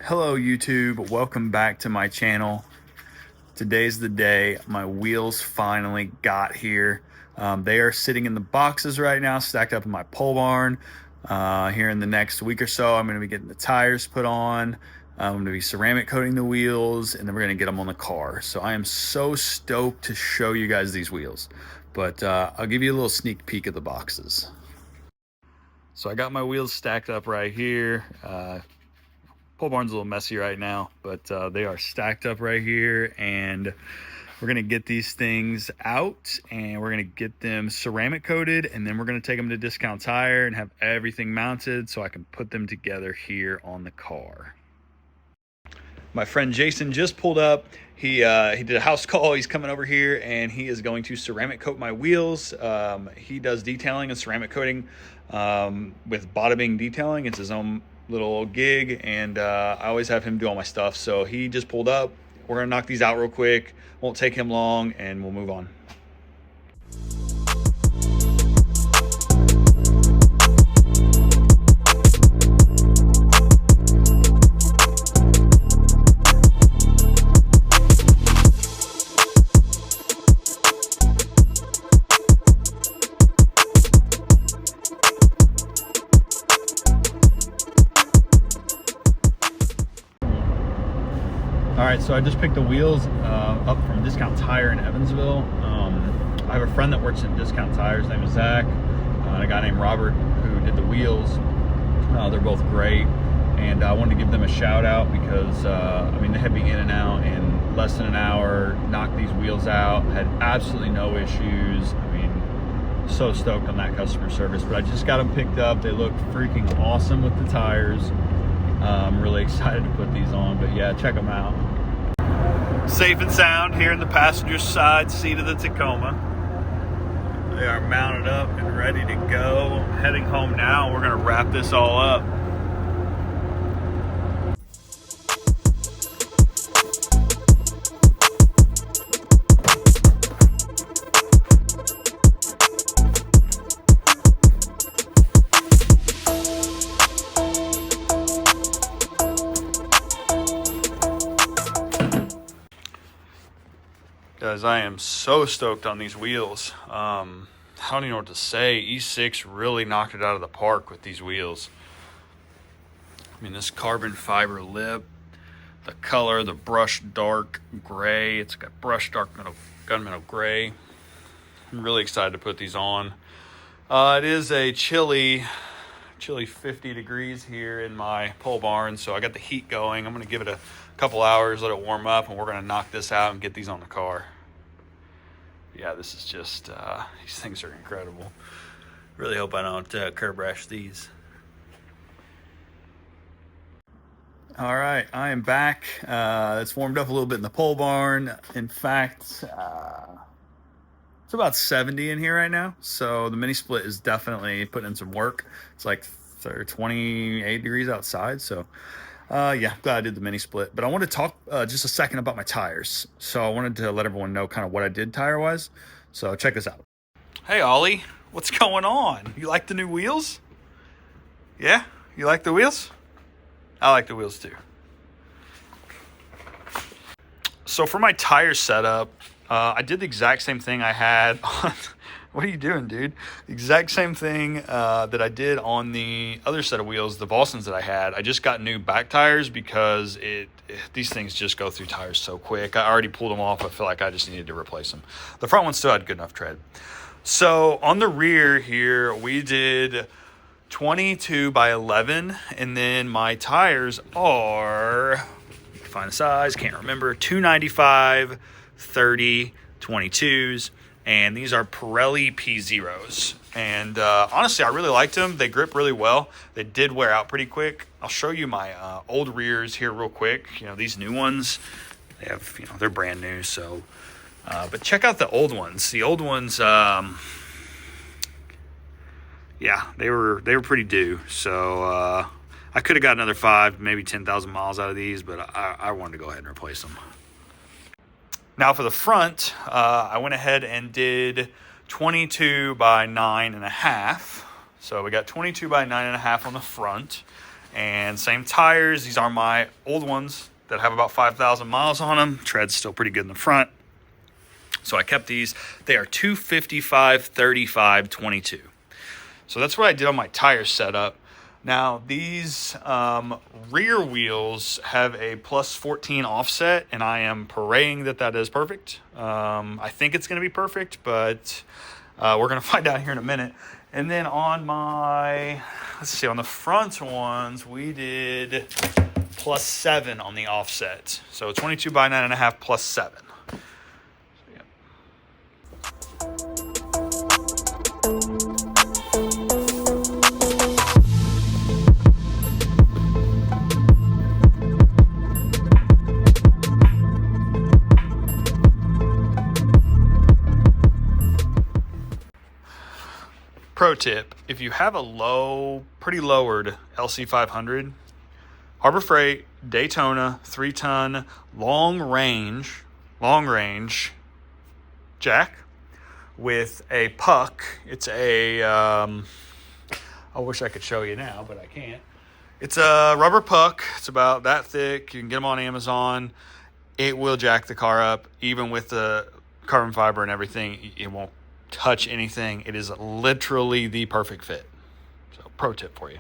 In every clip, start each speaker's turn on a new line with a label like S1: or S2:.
S1: Hello YouTube, welcome back to my channel. Today's the day. My wheels finally got here. They are sitting in the boxes right now, stacked up in my pole barn. Here in the next week or so, I'm going to be getting the tires put on. I'm going to be ceramic coating the wheels, and then we're going to get them on the car. So I am so stoked to show you guys these wheels. But I'll give you a little sneak peek of the boxes. So I got my wheels stacked up right here. Pole barn's a little messy right now, but they are stacked up right here, and we're gonna get these things out and we're gonna get them ceramic coated, and then we're gonna take them to Discount Tire and have everything mounted so I can put them together here on the car. My friend Jason just pulled up. He did a house call. He's coming over here and he is going to ceramic coat my wheels. He does detailing and ceramic coating with Bada Bing Detailing. It's his own little gig, and I always have him do all my stuff. So he just pulled up. We're gonna knock these out real quick. Won't take him long, and we'll move on. All right, so I just picked the wheels up from Discount Tire in Evansville. I have a friend that works at Discount Tire. His name is Zach, and a guy named Robert who did the wheels. They're both great, and I wanted to give them a shout out because I mean, they had me in and out in less than an hour, knocked these wheels out, had absolutely no issues. I mean, so stoked on that customer service. But I just got them picked up. They look freaking awesome with the tires. I'm really excited to put these on, but yeah, check them out. Safe and sound here in the passenger side seat of the Tacoma. They are mounted up and ready to go. Heading home now. We're gonna wrap this all up. Guys, I am so stoked on these wheels. I don't even know what to say. E6 really knocked it out of the park with these wheels. I mean, this carbon fiber lip, the color, the brushed dark gray. It's got brushed dark gunmetal gray. I'm really excited to put these on. It is a chilly 50 degrees here in my pole barn, so I got the heat going. I'm gonna give it a couple hours, let it warm up, and we're gonna knock this out and get these on the car. Yeah, this is just, these things are incredible. Really hope I don't curb rash these. All right, I am back. It's warmed up a little bit in the pole barn. In fact, it's about 70 in here right now. So the mini split is definitely putting in some work. It's like 28 degrees outside. So yeah, glad I did the mini split. But I want to talk just a second about my tires. So I wanted to let everyone know kind of what I did tire-wise. So check this out. Hey, Ollie, what's going on? You like the new wheels? Yeah? You like the wheels? I like the wheels too. So for my tire setup, I did the exact same thing I had on... What are you doing, dude? The exact same thing that I did on the other set of wheels, the Volsons that I had. I just got new back tires because these things just go through tires so quick. I already pulled them off. I feel like I just needed to replace them. The front one still had good enough tread. So on the rear here, we did 22 by 11, and then my tires are, find the size, can't remember, 295, 30, 22s. And these are Pirelli P0s. And honestly, I really liked them. They grip really well. They did wear out pretty quick. I'll show you my old rears here real quick. You know, these new ones, they have, you know, they're brand new. So, but check out the old ones. The old ones, yeah, they were pretty due. So I could have got another 5, maybe 10,000 miles out of these, but I wanted to go ahead and replace them. Now for the front, I went ahead and did 22 by 9.5. So we got 22 by 9.5 on the front. And same tires. These are my old ones that have about 5,000 miles on them. Tread's still pretty good in the front. So I kept these. They are 255, 35, 22. So that's what I did on my tire setup. Now these rear wheels have a plus 14 offset, and I am praying that that is perfect. I think it's going to be perfect, but we're going to find out here in a minute. And then on my, let's see, on the front ones, we did plus 7 on the offset. So 22 by 9.5 plus 7. So, yeah. Pro tip, if you have a pretty lowered LC500, Harbor Freight, Daytona, 3-ton, long range jack with a puck. It's a, I wish I could show you now, but I can't. It's a rubber puck. It's about that thick. You can get them on Amazon. It will jack the car up, even with the carbon fiber and everything. It won't touch anything. It is literally the perfect fit. So pro tip for you.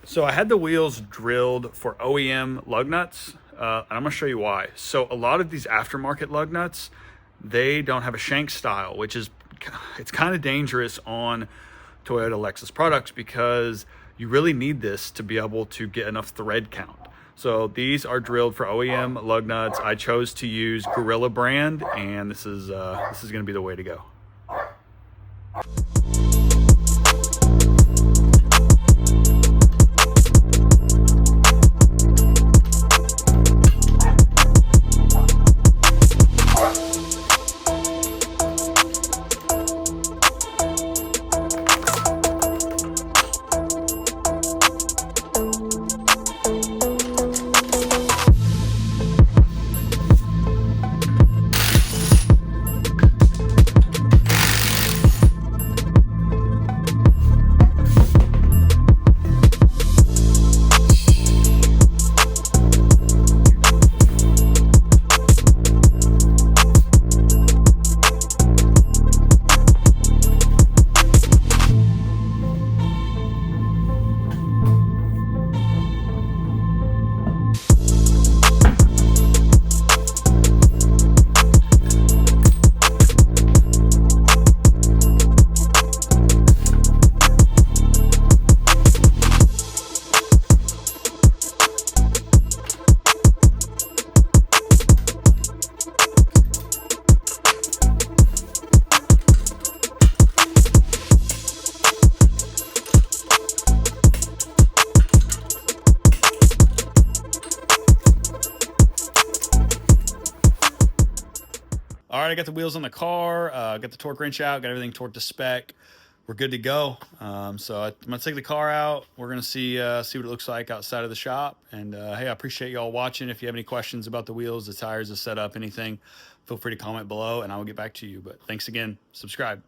S1: So I had the wheels drilled for OEM lug nuts, and I'm gonna show you why. So a lot of these aftermarket lug nuts, they don't have a shank style, which is, it's kind of dangerous on Toyota Lexus products because you really need this to be able to get enough thread count. So these are drilled for OEM lug nuts. I chose to use Gorilla brand, and this is gonna be the way to go. All right, I got the wheels on the car, got the torque wrench out, got everything torqued to spec. We're good to go. So I'm gonna take the car out. We're gonna see what it looks like outside of the shop. And hey, I appreciate y'all watching. If you have any questions about the wheels, the tires, the setup, anything, feel free to comment below and I will get back to you. But thanks again, subscribe.